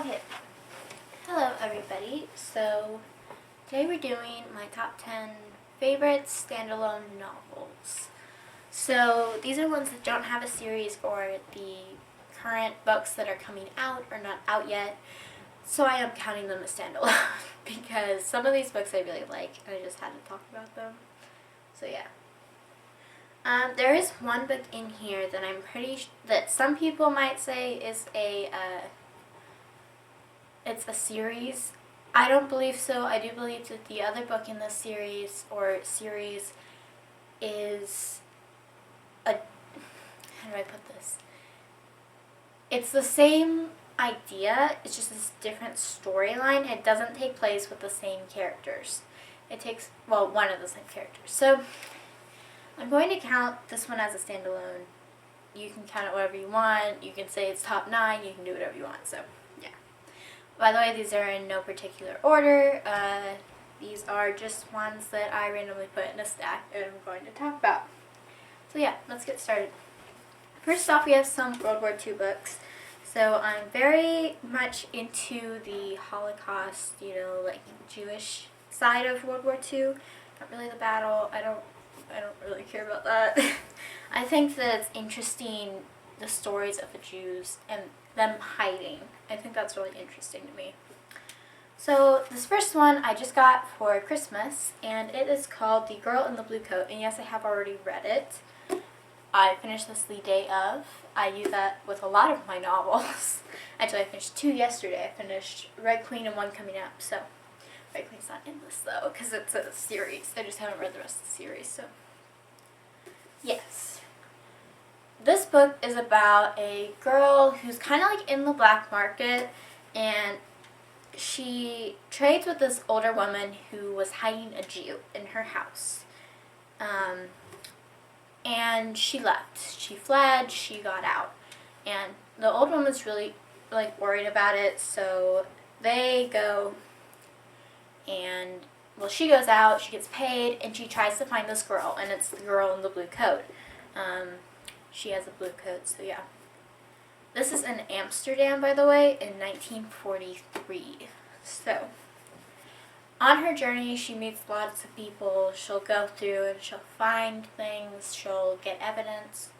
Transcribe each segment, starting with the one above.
Okay, hello everybody. So today we're doing my top 10 favorite standalone novels. So these are ones that don't have a series or the current books that are coming out or not out yet. So I am counting them as standalone because some of these books I really like and I just had to talk about them. So yeah. There is one book in here that I'm that some people might say is it's a series. I don't believe so. I do believe that the other book in this series is how do I put this? It's the same idea, it's just this different storyline. It doesn't take place with the same characters. It takes, well, one of the same characters. So I'm going to count this one as a standalone. You can count it whatever you want. You can say it's top 9. You can do whatever you want. So, yeah. By the way, these are in no particular order. These are just ones that I randomly put in a stack and I'm going to talk about. So yeah, let's get started. First off, we have some World War II books. So I'm very much into the Holocaust, like Jewish side of World War II. Not really the battle. I don't really care about that. I think that it's interesting, the stories of the Jews and them hiding. I think that's really interesting to me. So this first one I just got for Christmas, and it is called The Girl in the Blue Coat. And yes, I have already read it. I finished this the day of. I use that with a lot of my novels. Actually, I finished 2 yesterday. I finished Red Queen and 1 coming up. So Red Queen's not in this though, because it's a series. I just haven't read the rest of the series. So yes. This book is about a girl who's kind of like in the black market, and she trades with this older woman who was hiding a Jew in her house. And she left. She fled, she got out. And the old woman's really worried about it, so they go and, well, she goes out, she gets paid, and she tries to find this girl, and it's the girl in the blue coat. She has a blue coat, so yeah. This is in Amsterdam, by the way, in 1943. So, on her journey, she meets lots of people. She'll go through and she'll find things. She'll get evidence.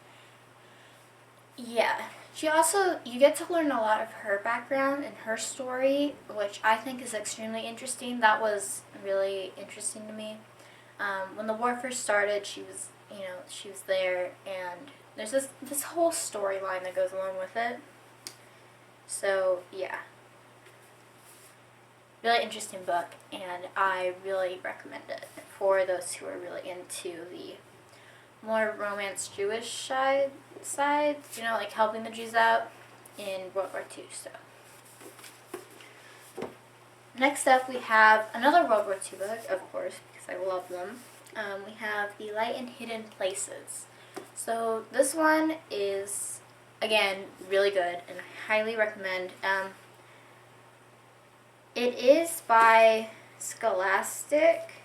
Yeah. You get to learn a lot of her background and her story, which I think is extremely interesting. That was really interesting to me. When the war first started, she was there, and there's this whole storyline that goes along with it. So, yeah. Really interesting book, and I really recommend it for those who are really into the more romance Jewish side, like helping the Jews out in World War II. So next up, we have another World War II book, of course, because I love them. We have The Light in Hidden Places. So this one is, again, really good, and I highly recommend. It is by Scholastic,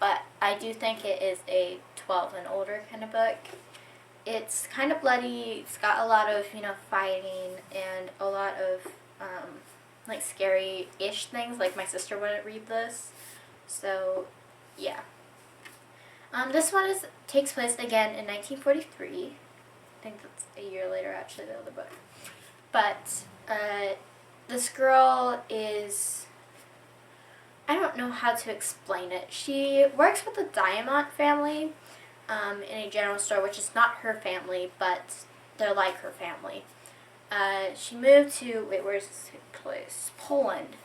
but I do think it is a 12 and older kind of book. It's kind of bloody. It's got a lot of, fighting and a lot of, scary-ish things. Like, my sister wouldn't read this. So, yeah. This one takes place, again, in 1943. I think that's a year later, actually, the other book. But, this girl is, I don't know how to explain it. She works with the Diamond family in a general store, which is not her family, but they're like her family. She moved to, where's this place? Poland.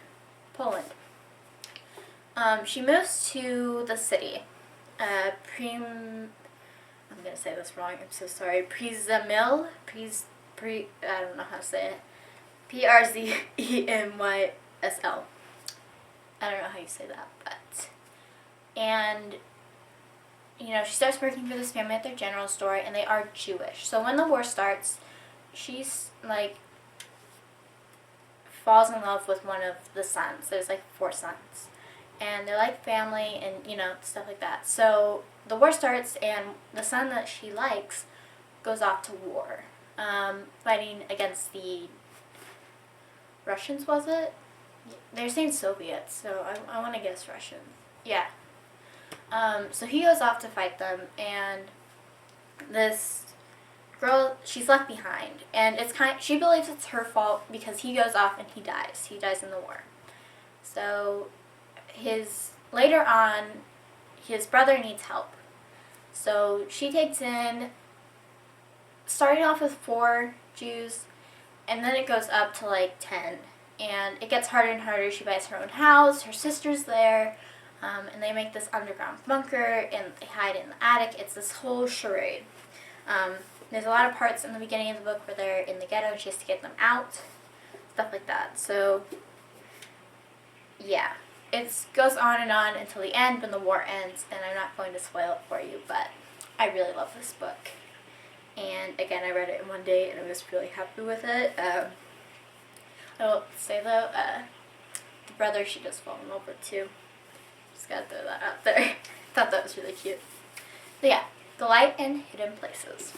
She moves to the city. I'm going to say this wrong, I'm so sorry. Przemysl? I don't know how to say it. Przemysl. I don't know how you say that, but, and, she starts working for this family at their general store, and they are Jewish. So when the war starts, she's, falls in love with one of the sons. There's, 4 sons. And they're like family and, stuff like that. So the war starts, and the son that she likes goes off to war, fighting against the Russians, was it? They're saying Soviets, so I want to guess Russian. Yeah. So he goes off to fight them, and this girl, she's left behind, and she believes it's her fault because he goes off and he dies. He dies in the war. So later on, his brother needs help. So she takes in, starting off with 4 Jews, and then it goes up to like 10. And it gets harder and harder. She buys her own house, her sister's there, and they make this underground bunker, and they hide in the attic. It's this whole charade. There's a lot of parts in the beginning of the book where they're in the ghetto and she has to get them out, stuff like that. So, yeah. It goes on until the end when the war ends, and I'm not going to spoil it for you, but I really love this book. And again, I read it in one day, and I was really happy with it. I will say though, the brother she does fall in love with too. Just gotta throw that out there. Thought that was really cute. But yeah, The Light in Hidden Places.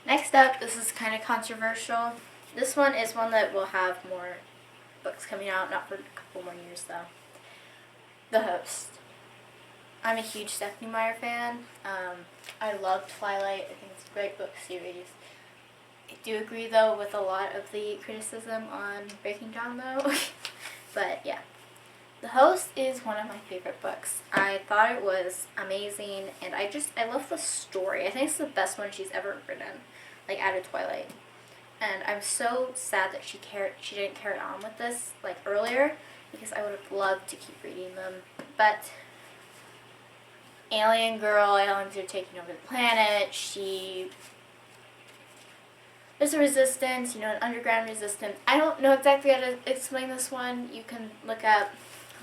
Next up, this is kind of controversial. This one is one that will have more books coming out, not for a couple more years though. The Host. I'm a huge Stephenie Meyer fan. I love Twilight. I think it's a great book series. I do agree though with a lot of the criticism on Breaking Dawn though. But yeah. The Host is one of my favorite books. I thought it was amazing, and I love the story. I think it's the best one she's ever written, like out of Twilight. And I'm so sad that she didn't carry on with this like earlier, because I would have loved to keep reading them. But aliens are taking over the planet. There's a resistance, an underground resistance. I don't know exactly how to explain this one. You can look up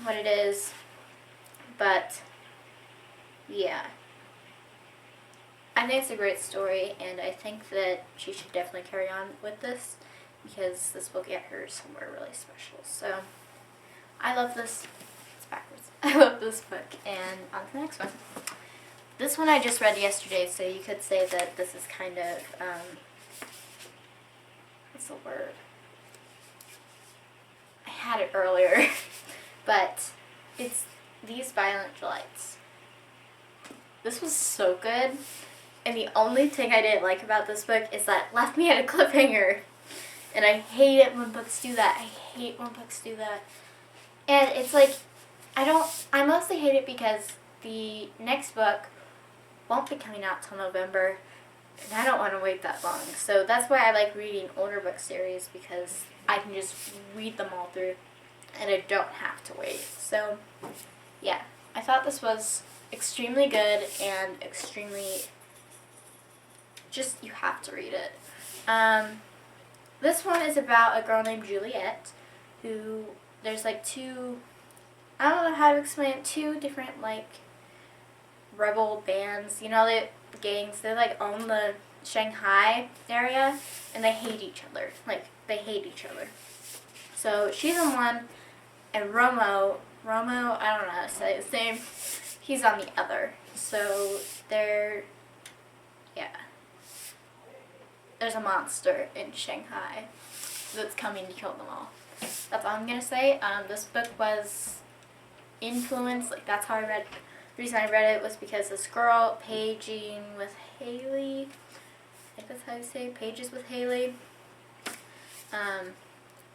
what it is, but yeah. I think it's a great story, and I think that she should definitely carry on with this, because this will get her somewhere really special. So, I love this. It's backwards. I love this book, and on to the next one. This one I just read yesterday, so you could say that this is kind of, what's the word? I had it earlier, but it's These Violent Delights. This was so good, and the only thing I didn't like about this book is that it left me at a cliffhanger, and I hate it when books do that. I hate when books do that. And it's like, I mostly hate it because the next book won't be coming out till November, and I don't want to wait that long. So that's why I like reading older book series, because I can just read them all through, and I don't have to wait. So, yeah, I thought this was extremely good and extremely, you have to read it. This one is about a girl named Juliet, who, there's like I don't know how to explain it, 2 different like rebel bands, the gangs, they like own the Shanghai area, and they hate each other. So she's on one, and Romo, I don't know how to say his name, he's on the other. So there's a monster in Shanghai that's coming to kill them all. That's all I'm going to say. This book was influenced, that's how I read it. The reason I read it was because this girl, Paging with Haley, I think that's how you say, Pages with Haley,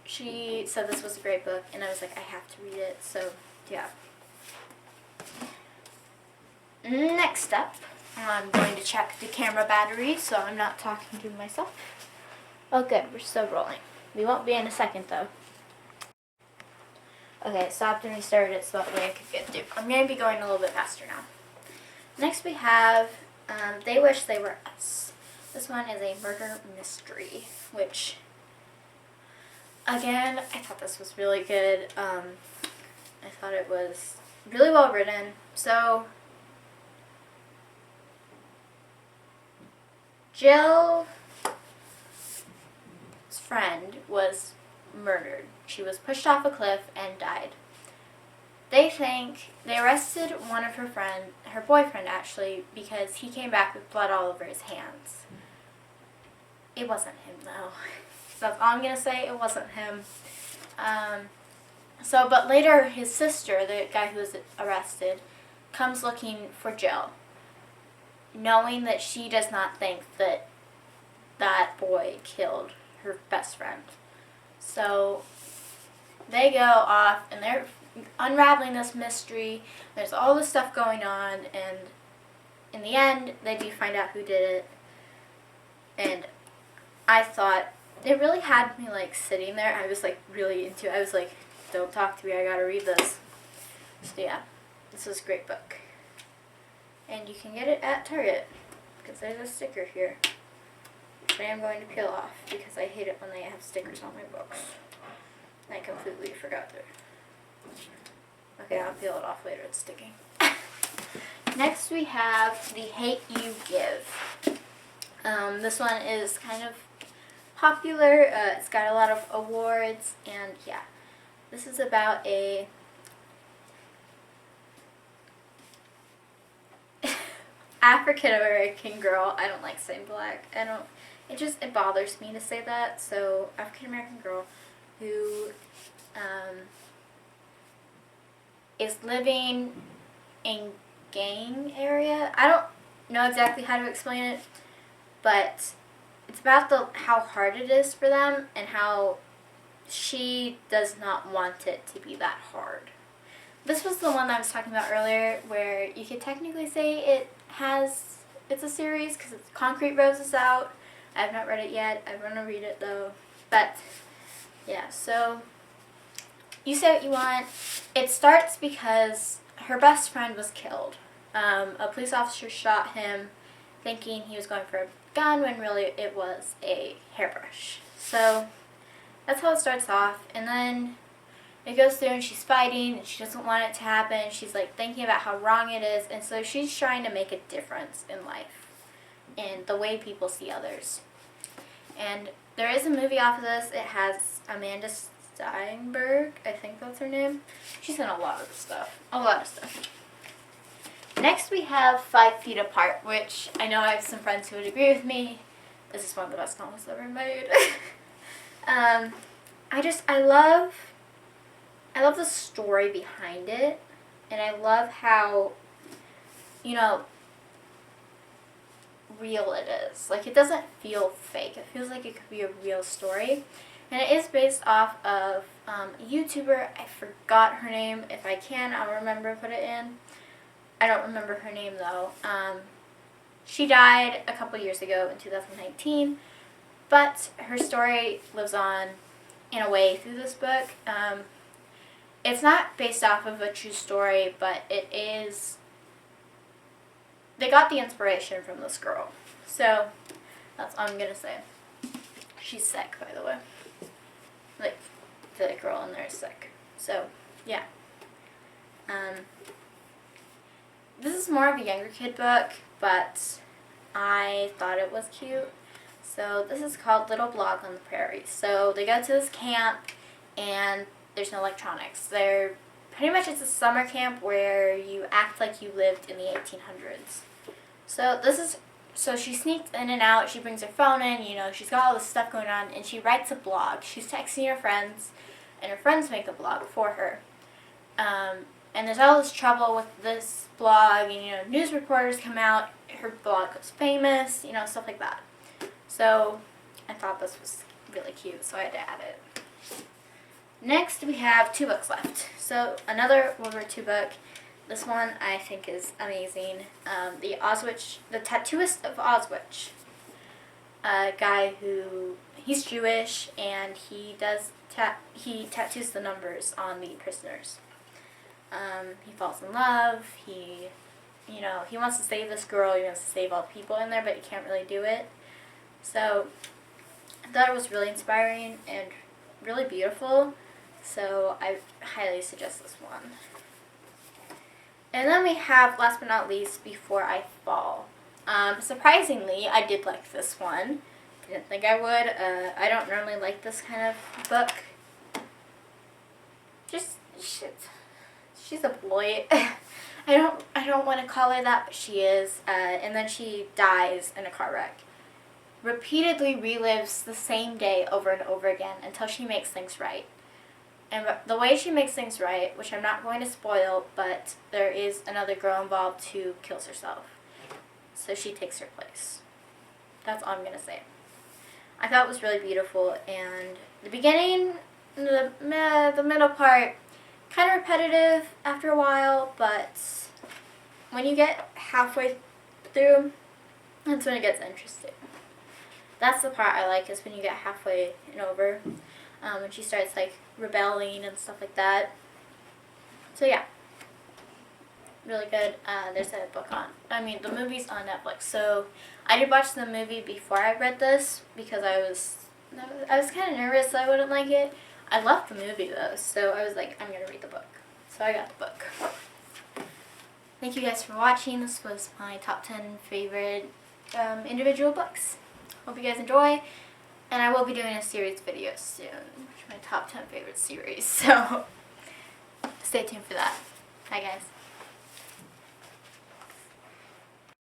she said this was a great book, and I was like, I have to read it, so yeah. Next up, I'm going to check the camera battery, so I'm not talking to myself. Oh good, we're still rolling. We won't be in a second though. Okay, it stopped and restarted it so that way I could get through. I'm going to be going a little bit faster now. Next we have They Wish They Were Us. This one is a murder mystery, which, again, I thought this was really good. I thought it was really well written. So, Jill's friend was murdered. She was pushed off a cliff and died. They arrested one of her boyfriend actually, because he came back with blood all over his hands. It wasn't him though. That's all I'm going to say. It wasn't him. But later his sister, the guy who was arrested, comes looking for Jill, knowing that she does not think that that boy killed her best friend. So they go off and they're unraveling this mystery. There's all this stuff going on, and in the end, they do find out who did it. And I thought, it really had me, like, sitting there. I was, like, really into it. I was like, don't talk to me, I gotta read this. So yeah, this is a great book. And you can get it at Target, because there's a sticker here, which I am going to peel off, because I hate it when they have stickers on my books. I completely forgot to. Okay, I'll peel it off later, it's sticking. Next we have The Hate You Give. This one is kind of popular. It's got a lot of awards, and yeah. This is about a African American girl. I don't like saying black. It bothers me to say that. So, African American girl who is living in gang area. I don't know exactly how to explain it, but it's about how hard it is for them and how she does not want it to be that hard. This was the one I was talking about earlier, where you could technically say it's a series because Concrete Rose is out. I have not read it yet. I want to read it though. But yeah, so you say what you want. It starts because her best friend was killed. A police officer shot him thinking he was going for a gun when really it was a hairbrush. So that's how it starts off, and then it goes through and she's fighting and she doesn't want it to happen. She's like thinking about how wrong it is, and so she's trying to make a difference in life and the way people see others. And there is a movie off of this. It has Amanda Steinberg, I think that's her name. She's in a lot of stuff. Next we have 5 Feet Apart, which I know I have some friends who would agree with me. This is one of the best novels ever made. I love the story behind it, and I love how, real it is. Like, it doesn't feel fake. It feels like it could be a real story. And it is based off of a YouTuber. I forgot her name. If I can, I'll remember to put it in. I don't remember her name, though. She died a couple years ago in 2019, but her story lives on in a way through this book. It's not based off of a true story, but it is. They got the inspiration from this girl. So, that's all I'm going to say. She's sick, by the way. Like, the girl in there is sick. So, yeah. This is more of a younger kid book, but I thought it was cute. So, this is called Little Blog on the Prairie. So, they go to this camp, and there's no electronics. Pretty much it's a summer camp where you act like you lived in the 1800s. So she sneaks in and out, she brings her phone in, she's got all this stuff going on, and she writes a blog. She's texting her friends, and her friends make a blog for her. And there's all this trouble with this blog, and, news reporters come out, her blog goes famous, stuff like that. So I thought this was really cute, so I had to add it. Next, we have 2 books left. So, another World War II book. This one I think is amazing. The Tattooist of Auschwitz. A guy he's Jewish, and he tattoos the numbers on the prisoners. He falls in love. He wants to save this girl. He wants to save all the people in there, but he can't really do it. So, I thought it was really inspiring and really beautiful. So I highly suggest this one. And then we have, last but not least, Before I Fall. Surprisingly, I did like this one. Didn't think I would. I don't normally like this kind of book. She's a boy. I don't want to call her that, but she is. And then she dies in a car wreck. repeatedly relives the same day over and over again until she makes things right. And the way she makes things right, which I'm not going to spoil, but there is another girl involved who kills herself. So she takes her place. That's all I'm going to say. I thought it was really beautiful, and the beginning, the middle part, kind of repetitive after a while, but when you get halfway through, that's when it gets interesting. That's the part I like, is when you get halfway and over, when she starts like rebelling and stuff like that. So yeah, really good. There's a book the movie's on Netflix. So I did watch the movie before I read this because I was kind of nervous I wouldn't like it. I loved the movie though, so I was like, I'm gonna read the book. So I got the book. Thank you guys for watching. This was my top 10 favorite individual books. Hope you guys enjoy, and I will be doing a series video soon, which is my top 10 favorite series, so stay tuned for that. Bye guys.